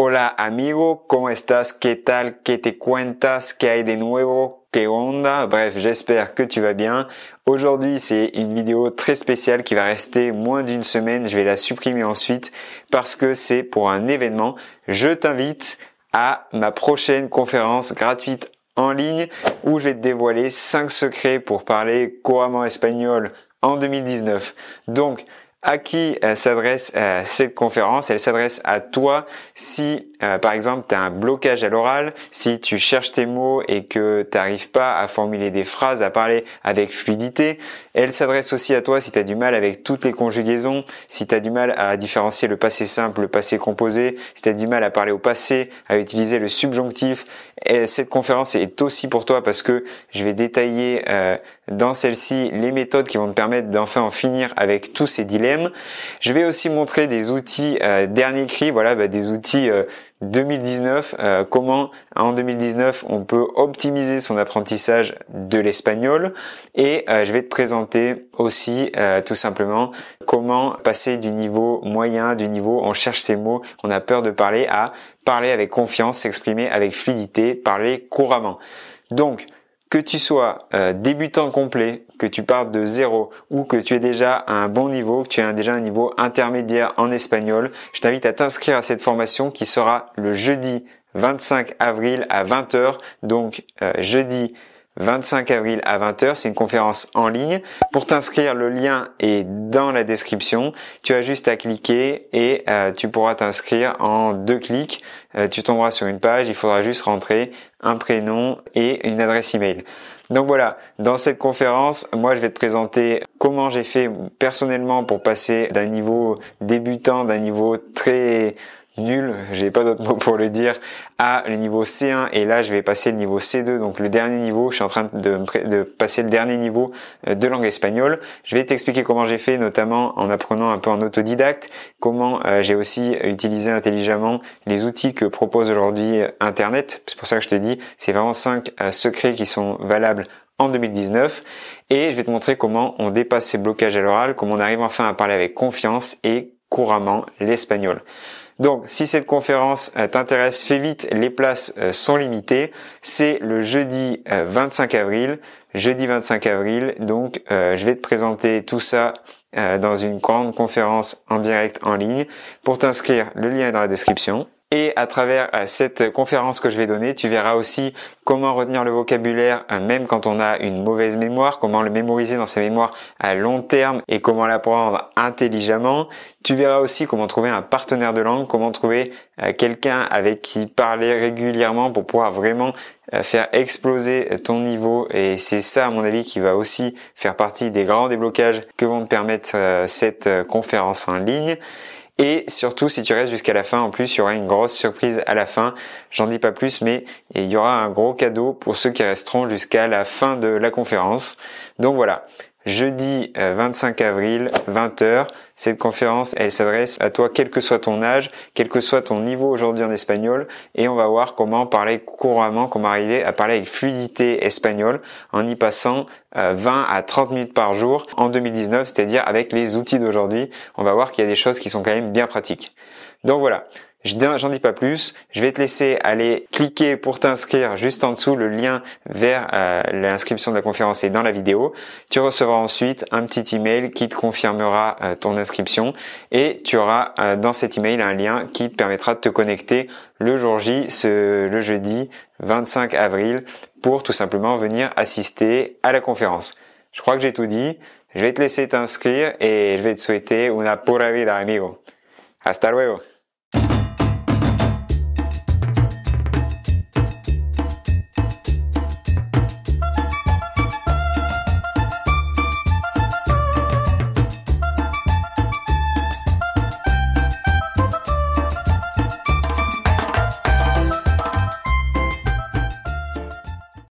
Hola amigo, ¿cómo estás? ¿Qué tal? ¿Qué te cuentas? ¿Qué hay de nuevo? ¿Qué onda? Bref, j'espère que tu vas bien. Aujourd'hui, c'est une vidéo très spéciale qui va rester moins d'une semaine. Je vais la supprimer ensuite parce que c'est pour un événement. Je t'invite à ma prochaine conférence gratuite en ligne où je vais te dévoiler 5 secrets pour parler couramment espagnol en 2019. Donc, à qui s'adresse cette conférence? Elle s'adresse à toi si, par exemple, tu as un blocage à l'oral, si tu cherches tes mots et que tu n'arrives pas à formuler des phrases, à parler avec fluidité. Elle s'adresse aussi à toi si tu as du mal avec toutes les conjugaisons, si tu as du mal à différencier le passé simple, le passé composé, si tu as du mal à parler au passé, à utiliser le subjonctif. Et cette conférence est aussi pour toi parce que je vais détailler dans celle-ci les méthodes qui vont te permettre d'enfin en finir avec tous ces dilemmes. Je vais aussi montrer des outils dernier cri, des outils 2019, comment en 2019 on peut optimiser son apprentissage de l'espagnol, et je vais te présenter aussi tout simplement comment passer du niveau moyen, du niveau on cherche ses mots, on a peur de parler, à parler avec confiance, s'exprimer avec fluidité, parler couramment. Donc, que tu sois débutant complet, que tu partes de zéro ou que tu es déjà à un bon niveau, que tu as déjà un niveau intermédiaire en espagnol, je t'invite à t'inscrire à cette formation qui sera le jeudi 25 avril à 20h. Donc jeudi 25 avril à 20h, c'est une conférence en ligne. Pour t'inscrire, le lien est dans la description. Tu as juste à cliquer et tu pourras t'inscrire en 2 clics. Tu tomberas sur une page, il faudra juste rentrer un prénom et une adresse email. Donc voilà, dans cette conférence, moi je vais te présenter comment j'ai fait personnellement pour passer d'un niveau débutant, d'un niveau très nul, j'ai pas d'autre mot pour le dire, à le niveau C1, et là je vais passer le niveau C2, donc le dernier niveau. Je suis en train de passer le dernier niveau de langue espagnole. Je vais t'expliquer comment j'ai fait, notamment en apprenant un peu en autodidacte, comment j'ai aussi utilisé intelligemment les outils que propose aujourd'hui Internet. C'est pour ça que je te dis, c'est vraiment 5 secrets qui sont valables en 2019, et je vais te montrer comment on dépasse ces blocages à l'oral, comment on arrive enfin à parler avec confiance et couramment l'espagnol. Donc, si cette conférence t'intéresse, fais vite, les places sont limitées. C'est le jeudi 25 avril. Jeudi 25 avril, donc je vais te présenter tout ça dans une grande conférence en direct en ligne. Pour t'inscrire, le lien est dans la description. Et à travers cette conférence que je vais donner, tu verras aussi comment retenir le vocabulaire même quand on a une mauvaise mémoire, comment le mémoriser dans sa mémoire à long terme et comment l'apprendre intelligemment. Tu verras aussi comment trouver un partenaire de langue, comment trouver quelqu'un avec qui parler régulièrement pour pouvoir vraiment faire exploser ton niveau, et c'est ça à mon avis qui va aussi faire partie des grands déblocages que vont te permettre cette conférence en ligne. Et surtout, si tu restes jusqu'à la fin, en plus, il y aura une grosse surprise à la fin. J'en dis pas plus, mais il y aura un gros cadeau pour ceux qui resteront jusqu'à la fin de la conférence. Donc voilà, jeudi 25 avril, 20h. Cette conférence, elle s'adresse à toi, quel que soit ton âge, quel que soit ton niveau aujourd'hui en espagnol, et on va voir comment parler couramment, comment arriver à parler avec fluidité espagnol en y passant 20 à 30 minutes par jour en 2019, c'est-à-dire avec les outils d'aujourd'hui. On va voir qu'il y a des choses qui sont quand même bien pratiques. Donc voilà. J'en dis pas plus, je vais te laisser aller cliquer pour t'inscrire juste en dessous. Le lien vers l'inscription de la conférence est dans la vidéo. Tu recevras ensuite un petit email qui te confirmera ton inscription, et tu auras dans cet email un lien qui te permettra de te connecter le jour J, le jeudi 25 avril, pour tout simplement venir assister à la conférence. Je crois que j'ai tout dit. Je vais te laisser t'inscrire et je vais te souhaiter una pura vida, amigo. Hasta luego.